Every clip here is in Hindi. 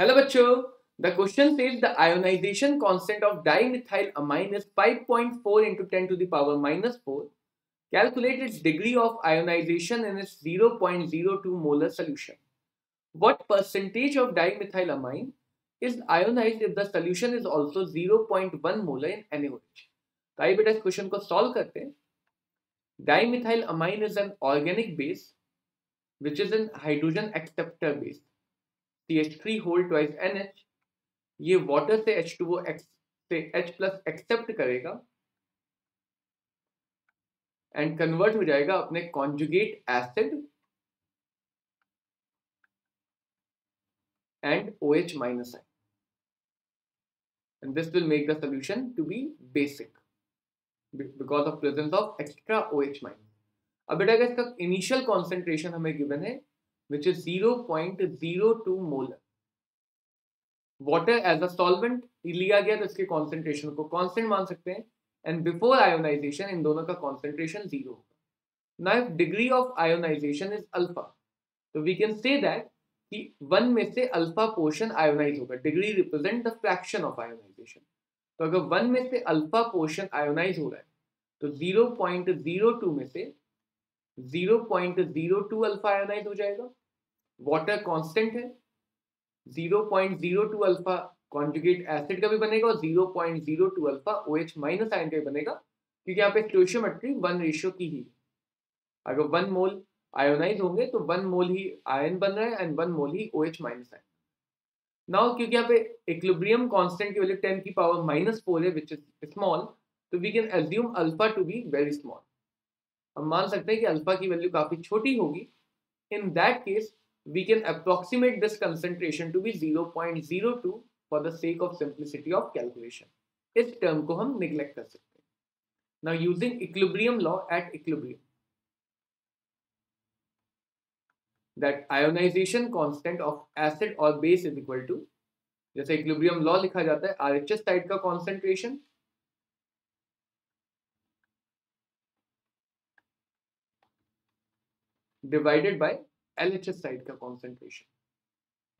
Hello बच्चों, the question says the ionization constant of dimethylamine is 5.4 into 10 to the power minus 4. Calculate its degree of ionization in its 0.02 molar solution. What percentage of dimethylamine is ionized if the solution is also 0.1 molar in NaOH? तो आइए बेटा इस क्वेश्चन को सॉल्व करते हैं. Dimethylamine is an organic base which is an hydrogen acceptor base. CH3 whole twice NH. ये वाटर से H2O से H प्लस एक्सेप्ट करेगा एंड कन्वर्ट हो जाएगा अपने conjugate acid and OH minus ion, and this will make the solution to be basic because of presence of extra OH minus. अब बेटा इसका इनिशियल कॉन्सेंट्रेशन हमें गिवन है which is 0.02 molar. Water as a solvent लिया गया तो इसके कॉन्सेंट्रेशन को कांस्टेंट मान सकते हैं, एंड बिफोर आयोनाइजेशन इन दोनों का कॉन्सेंट्रेशन 0 होगा. Now if degree of ionisation is alpha, तो वी कैन से दैट कि 1 में से अल्फा पोर्शन आयोनाइज होगा. Degree represent the fraction of ionisation. तो अगर 1 में से अल्फा पोर्शन आयोनाइज हो रहा है तो 0.02 में से 0.02 अल्फा आयोनाइज हो जाएगा. वाटर कांस्टेंट है, 0.02 अल्फा कॉन्जुगेट एसिड का भी बनेगा और 0.02 अल्फा OH माइनस आयन का भी बनेगा, क्योंकि यहाँ पे स्टोइशियोमेट्री 1 की ही. अगर 1 मोल आयोनाइज होंगे तो 1 मोल ही आयन बन रहा है and 1 mole he OH minus ion. Now क्योंकि यहाँ पे इक्विलिब्रियम कांस्टेंट की वैल्यू 10 की पावर -4 है विच इज स्मॉल, तो we can assume alpha to be very small. हम मान सकते हैं कि अल्फा की वैल्यू काफी छोटी होगी. In that case we can approximate this concentration to be 0.02 for the sake of simplicity of calculation. इस term को हम neglect कर सकते हैं. Now using equilibrium law at equilibrium, that ionization constant of acid or base is equal to, जैसे equilibrium law लिखा जाता है RHS साइड का concentration divided by LHS side का concentration,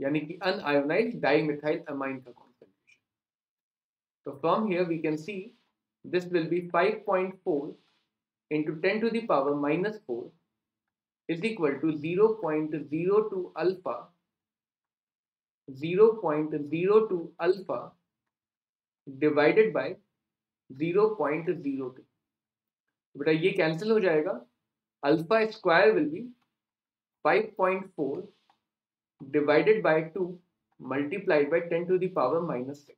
यानी कि अनआयोनाइज्ड डाइमिथाइल अमाइन का concentration. तो from here we can see this will be 5.4 into 10 to the power minus 4 is equal to 0.02 alpha 0.02 alpha divided by 0.02. बेटा ये कैंसिल हो जाएगा. Alpha square will be 5.4 divided by 2 multiplied by 10 to the power minus 6.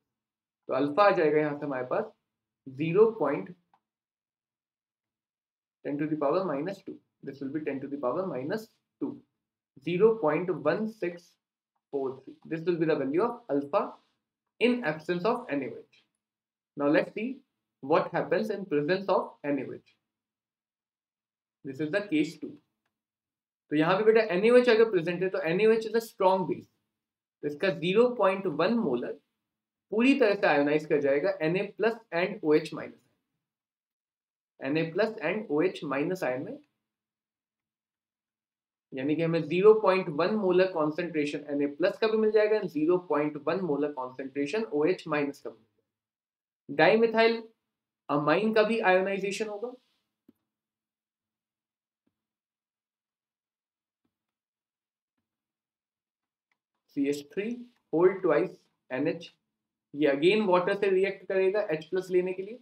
तो अल्फा आ जाएगा यहाँ से हमारे पास 0.10 to the power minus 2. This will be 10 to the power minus 2. 0.1643. This will be the value of alpha in absence of NaOH. Now let's see what happens in presence of NaOH. This is the case 2. तो यहाँ पे बेटा NaOH अगर प्रेजेंट है तो NaOH is a strong base, तो इसका 0.1 मोलर पूरी तरह से आयोनाइज कर जाएगा Na plus and OH minus, Na plus and OH minus ion में, यानी कि हमें 0.1 मोलर कॉन्सेंट्रेशन Na प्लस का भी मिल जाएगा and 0.1 molar concentration OH minus का भी मिल जाएगा. डाइमिथाइल अमाइन का भी आयोनाइजेशन होगा. CH3 होल ट्वाइस NH, ये अगेन वाटर से रिएक्ट करेगा H प्लस लेने के लिए,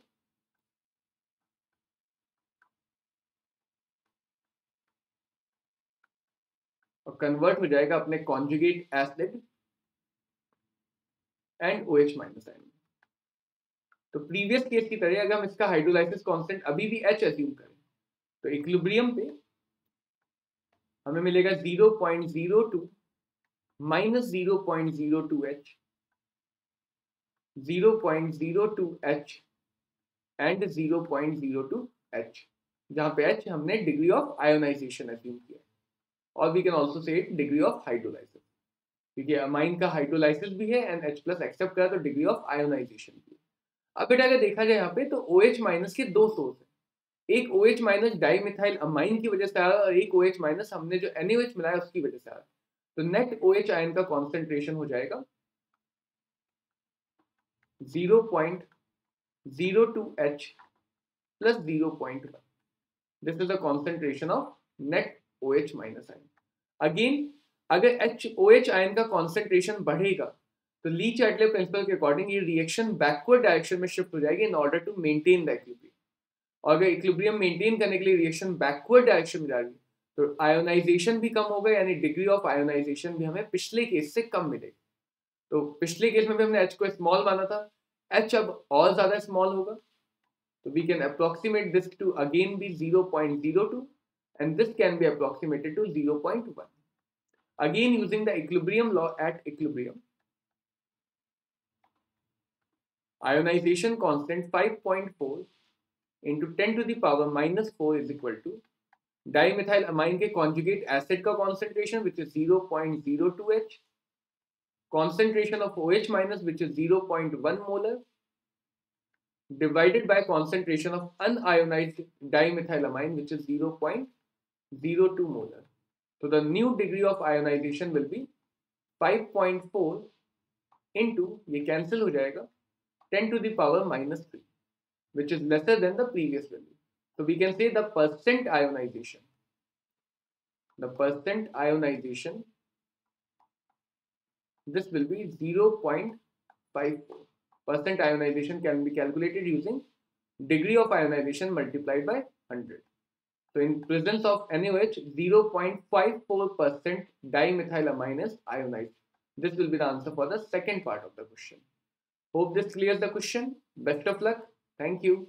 और कन्वर्ट हो जाएगा अपने conjugate acid and OH minus ion. तो प्रीवियस केस की तरह अगर हम इसका हाइड्रोलाइसिस कांस्टेंट अभी भी H अज्यूम करें तो इक्विलिब्रियम पे हमें मिलेगा 0.02 minus 0.02H, 0.02H and 0.02H, जहां पे H हमने डिग्री ऑफ आयोनाइजेशन अज्यूम किया, और we can also say degree of hydrolysis, क्योंकि अमाइन का हाइड्रोलाइसिस भी है एंड H प्लस एक्सेप्ट करा तो डिग्री ऑफ आयोनाइजेशन भी है. अब बेटा अगर देखा जाए यहाँ पे तो OH माइनस के दो सोर्स है. एक OH माइनस डाइमिथाइल अमाइन की वजह से आ रहा है और एक OH माइनस हमने जो NaOH मिलाया उसकी वजह से आ रहा है. तो नेट OH आयन का कॉन्सेंट्रेशन हो जाएगा 0.02H plus 0.1. This is the concentration of net OH minus ion. Again, अगर OH आयन का concentration बढ़ेगा तो ली चार्टले प्रिंसिपल के अकॉर्डिंग ये रिएक्शन बैकवर्ड डायरेक्शन में शिफ्ट हो जाएगी in order to maintain the equilibrium. और अगर इक्विलिब्रियम मेंटेन करने के लिए रिएक्शन बैकवर्ड डायरेक्शन में जाएगी तो आयोनाइजेशन भी कम होगा, यानी डिग्री ऑफ आयोनाइजेशन भी हमें पिछले केस से कम मिलेगी. तो पिछले केस में भी हमने H को स्मॉल माना था, H अब और ज्यादा स्मॉल होगा. So we can approximate this to again be 0.02 and this can be approximated to 0.1. Again using the equilibrium law at equilibrium. Ionization constant 5.4 into 10 to the power minus 4 is equal to dimethylamine के conjugate acid का concentration which is 0.02H, concentration of OH minus which is 0.1 molar divided by concentration of unionized dimethylamine which is 0.02 molar. So the new degree of ionization will be 5.4 into, ये cancel हो जाएगा, 10 to the power minus 3 which is lesser than the previous value. So we can say the percent ionization this will be 0.54. Percent ionization can be calculated using degree of ionization multiplied by 100. So in presence of NaOH, 0.54% dimethylamine is ionized. This will be the answer for the second part of the question. Hope this clears the question. Best of luck. Thank you.